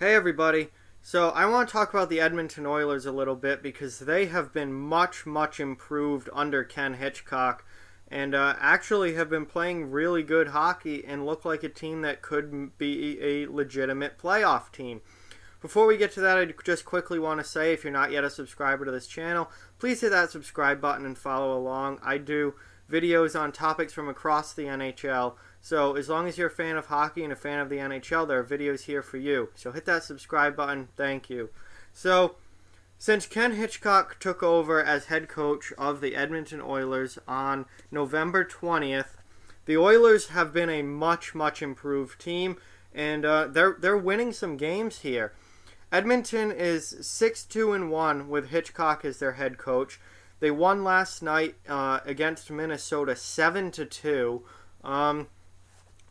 Hey everybody. So I want to talk about the Edmonton Oilers a little bit because they have been much improved under Ken Hitchcock and actually have been playing really good hockey and look like a team that could be a legitimate playoff team. Before we get to that, I just quickly want to say if you're not yet a subscriber to this channel, please hit that subscribe button and follow along. I do videos on topics from across the NHL. So as long as you're a fan of hockey and a fan of the NHL, there are videos here for you. So hit that subscribe button. Thank you. So since Ken Hitchcock took over as head coach of the Edmonton Oilers on November 20th, the Oilers have been a much improved team, and they're winning some games here. Edmonton is 6-2-1 with Hitchcock as their head coach. They won last night against Minnesota 7-2.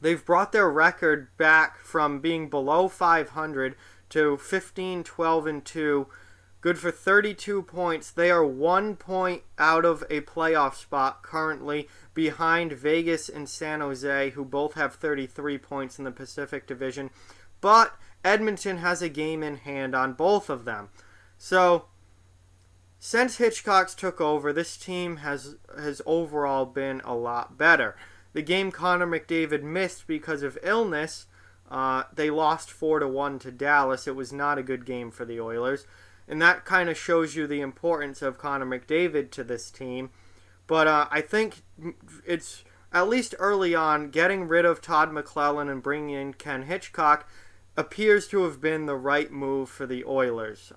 They've brought their record back from being below 500 to 15-12-2, good for 32 points. They are 1 point out of a playoff spot currently, behind Vegas and San Jose, who both have 33 points in the Pacific Division. But Edmonton has a game in hand on both of them. So since Hitchcock's took over, this team has overall been a lot better. The game Connor McDavid missed because of illness, they lost 4-1 to Dallas. It was not a good game for the Oilers. And that kind of shows you the importance of Connor McDavid to this team. But I think it's, at least early on, getting rid of Todd McLellan and bringing in Ken Hitchcock appears to have been the right move for the Oilers.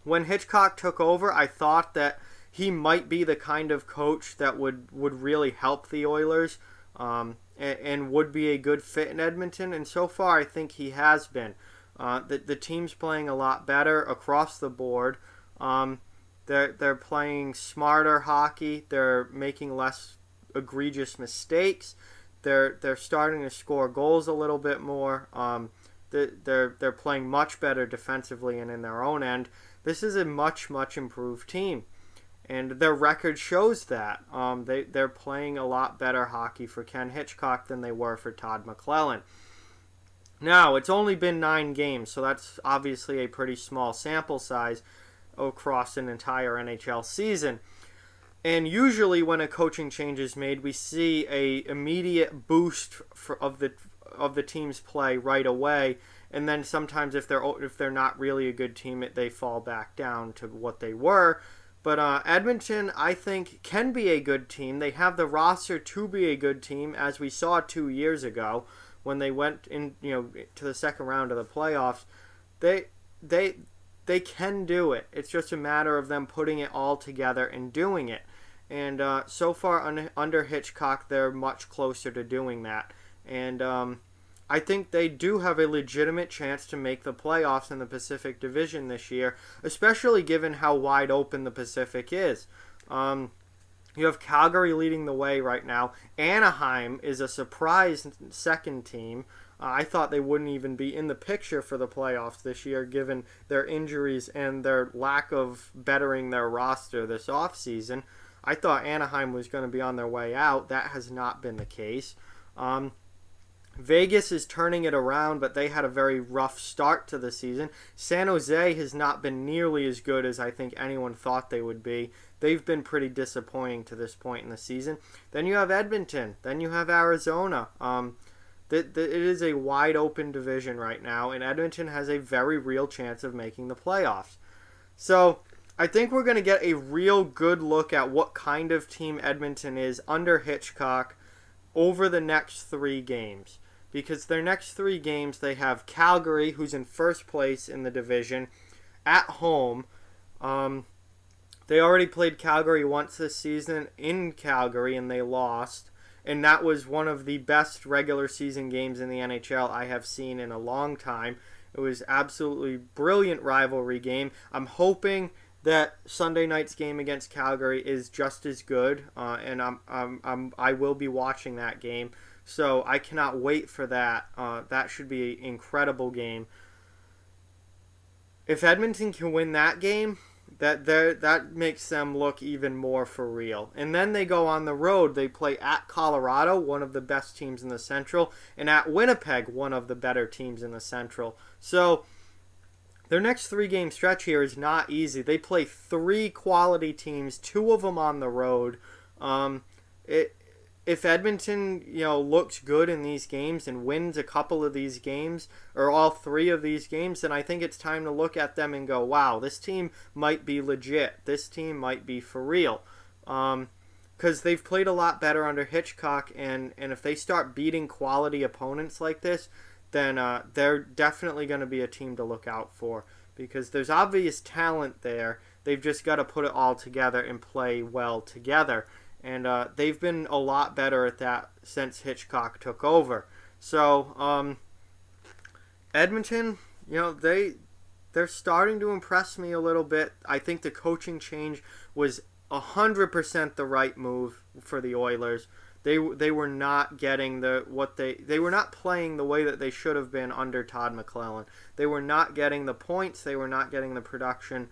When Hitchcock took over, I thought that he might be the kind of coach that would really help the Oilers and would be a good fit in Edmonton. And so far, I think he has been. The team's playing a lot better across the board. They're playing smarter hockey. They're making less egregious mistakes. They're starting to score goals a little bit more. They're playing much better defensively and in their own end. This is a much improved team. And their record shows that. They're playing a lot better hockey for Ken Hitchcock than they were for Todd McLellan. Now, it's only been 9 games, so that's obviously a pretty small sample size across an entire NHL season. And usually when a coaching change is made, we see a immediate boost of the team's play right away. And then sometimes if they're not really a good team, they fall back down to what they were. But Edmonton, I think, can be a good team. They have the roster to be a good team, as we saw 2 years ago when they went in, to the second round of the playoffs. They can do it. It's just a matter of them putting it all together and doing it. And so far under Hitchcock, they're much closer to doing that. And I think they do have a legitimate chance to make the playoffs in the Pacific Division this year, especially given how wide open the Pacific is. You have Calgary leading the way right now. Anaheim is a surprise second team. I thought they wouldn't even be in the picture for the playoffs this year, given their injuries and their lack of bettering their roster this offseason. I thought Anaheim was going to be on their way out. That has not been the case. Vegas is turning it around, but they had a very rough start to the season. San Jose has not been nearly as good as I think anyone thought they would be. They've been pretty disappointing to this point in the season. Then you have Edmonton. Then you have Arizona. It is a wide open division right now, and Edmonton has a very real chance of making the playoffs. So I think we're going to get a real good look at what kind of team Edmonton is under Hitchcock over the next 3 games. Because their next 3 games, they have Calgary, who's in first place in the division, at home. They already played Calgary once this season in Calgary, and they lost. And that was one of the best regular season games in the NHL I have seen in a long time. It was absolutely brilliant rivalry game. I'm hoping that Sunday night's game against Calgary is just as good, and I will be watching that game. So I cannot wait for that. That should be an incredible game. If Edmonton can win that game, that makes them look even more for real. And then they go on the road. They play at Colorado, one of the best teams in the Central, and at Winnipeg, one of the better teams in the Central. So their next 3-game stretch here is not easy. They play 3 quality teams, 2 of them on the road. If Edmonton, looks good in these games and wins a couple of these games or all 3 of these games, then I think it's time to look at them and go, wow, this team might be legit. This team might be for real. Because they've played a lot better under Hitchcock, and if they start beating quality opponents like this, then they're definitely going to be a team to look out for, because there's obvious talent there. They've just got to put it all together and play well together. And they've been a lot better at that since Hitchcock took over. So Edmonton, they're starting to impress me a little bit. I think the coaching change was 100% the right move for the Oilers. They were not getting they were not playing the way that they should have been under Todd McClellan. They were not getting the points. They were not getting the production.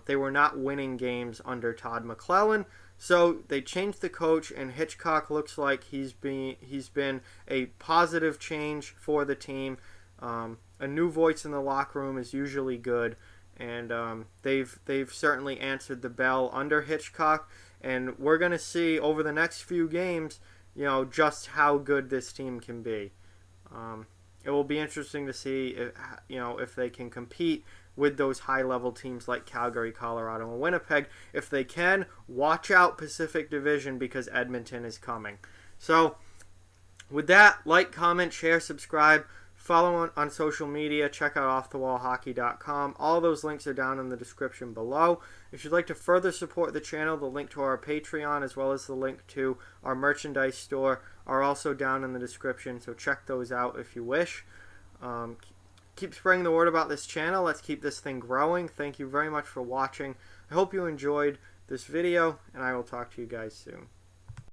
They were not winning games under Todd McClellan. So they changed the coach, and Hitchcock looks like he's been a positive change for the team. A new voice in the locker room is usually good, and they've certainly answered the bell under Hitchcock. And we're going to see over the next few games, just how good this team can be. It will be interesting to see if they can compete with those high-level teams like Calgary, Colorado, and Winnipeg. If they can, watch out Pacific Division, because Edmonton is coming. So with that, like, comment, share, subscribe. Follow on social media. Check out offthewallhockey.com. All those links are down in the description below. If you'd like to further support the channel, the link to our Patreon as well as the link to our merchandise store are also down in the description, so check those out if you wish. Keep spreading the word about this channel. Let's keep this thing growing. Thank you very much for watching. I hope you enjoyed this video, and I will talk to you guys soon.